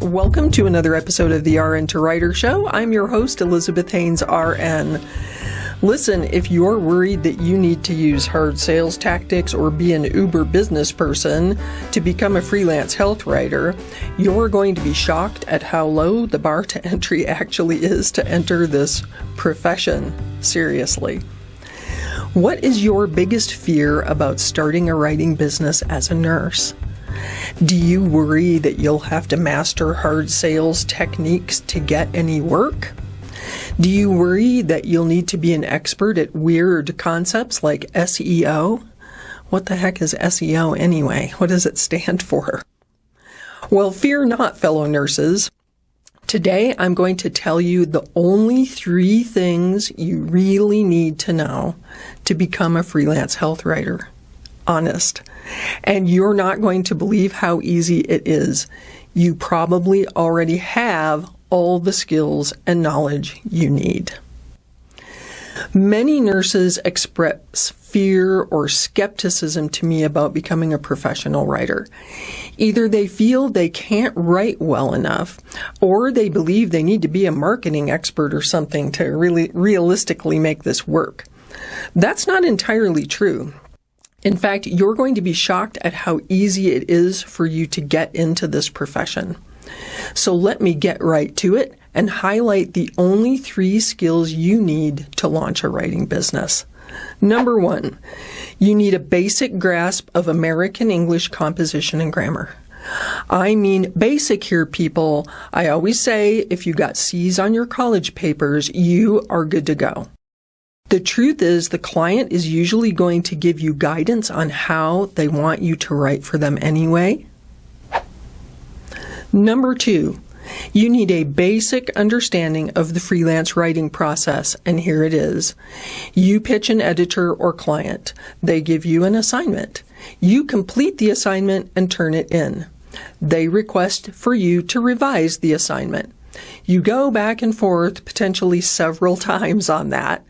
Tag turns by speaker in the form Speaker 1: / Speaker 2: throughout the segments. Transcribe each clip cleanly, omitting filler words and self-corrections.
Speaker 1: Welcome to another episode of the RN to Writer Show. I'm your host, Elizabeth Hanes RN. Listen, if you're worried that you need to use hard sales tactics or be an uber-businessperson to become a freelance health writer, you're going to be shocked at how low the bar to entry actually is to enter this profession. Seriously. What is your biggest fear about starting a writing business as a nurse? Do you worry that you'll have to master hard sales techniques to get any work? Do you worry that you'll need to be an expert at weird concepts like SEO? What the heck is SEO anyway? What does it stand for? Well, fear not, fellow nurses. Today, I'm going to tell you the only 3 things you really need to know to become a freelance health writer. Honest. And you're not going to believe how easy it is. You probably already have all the skills and knowledge you need. Many nurses express fear or skepticism to me about becoming a professional writer. Either they feel they can't write well enough, or they believe they need to be a marketing expert or something to really realistically make this work. That's not entirely true. In fact, you're going to be shocked at how easy it is for you to get into this profession. So let me get right to it and highlight the only 3 skills you need to launch a writing business. Number 1, you need a basic grasp of American English composition and grammar. I mean basic here, people. I always say if you got C's on your college papers, you are good to go. The truth is the client is usually going to give you guidance on how they want you to write for them anyway. Number 2, you need a basic understanding of the freelance writing process, and here it is. You pitch an editor or client. They give you an assignment. You complete the assignment and turn it in. They request for you to revise the assignment. You go back and forth potentially several times on that.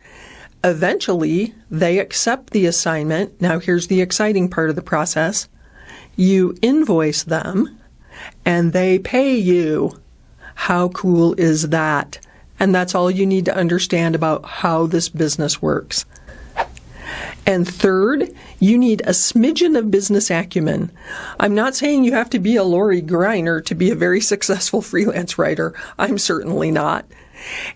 Speaker 1: Eventually, they accept the assignment. Now, here's the exciting part of the process. You invoice them, and they pay you. How cool is that? And that's all you need to understand about how this business works. And third, you need a smidgen of business acumen. I'm not saying you have to be a Lori Greiner to be a very successful freelance writer. I'm certainly not.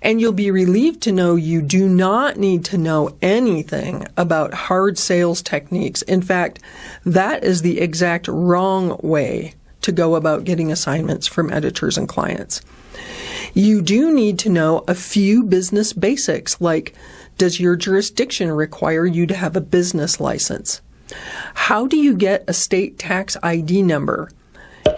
Speaker 1: And you'll be relieved to know you do not need to know anything about hard sales techniques. In fact, that is the exact wrong way to go about getting assignments from editors and clients. You do need to know a few business basics, like, does your jurisdiction require you to have a business license? How do you get a state tax ID number?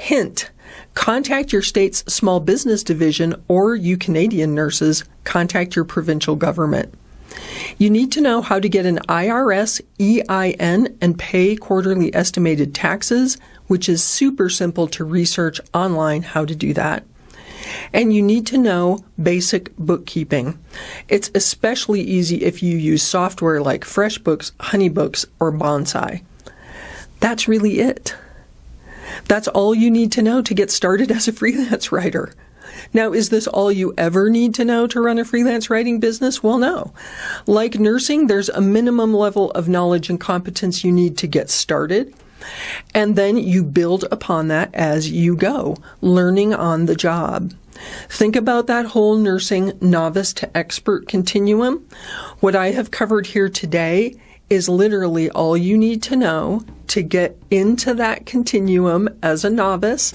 Speaker 1: Hint, contact your state's small business division, or you Canadian nurses, contact your provincial government. You need to know how to get an IRS EIN and pay quarterly estimated taxes, which is super simple to research online how to do that. And you need to know basic bookkeeping. It's especially easy if you use software like FreshBooks, HoneyBooks, or Bonsai. That's really it. That's all you need to know to get started as a freelance writer. Now, is this all you ever need to know to run a freelance writing business? Well, no. Like nursing, there's a minimum level of knowledge and competence you need to get started. And then you build upon that as you go, learning on the job. Think about that whole nursing novice to expert continuum. What I have covered here today is literally all you need to know to get into that continuum as a novice,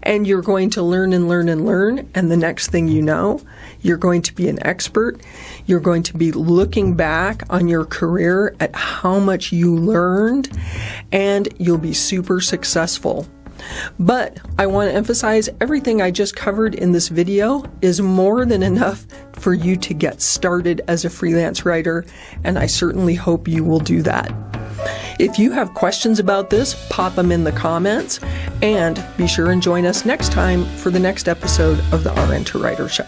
Speaker 1: and you're going to learn and learn and learn, and the next thing you know, you're going to be an expert. You're going to be looking back on your career at how much you learned, and you'll be super successful. But I want to emphasize everything I just covered in this video is more than enough for you to get started as a freelance writer, and I certainly hope you will do that. If you have questions about this, pop them in the comments, and be sure and join us next time for the next episode of the RN to Writer Show.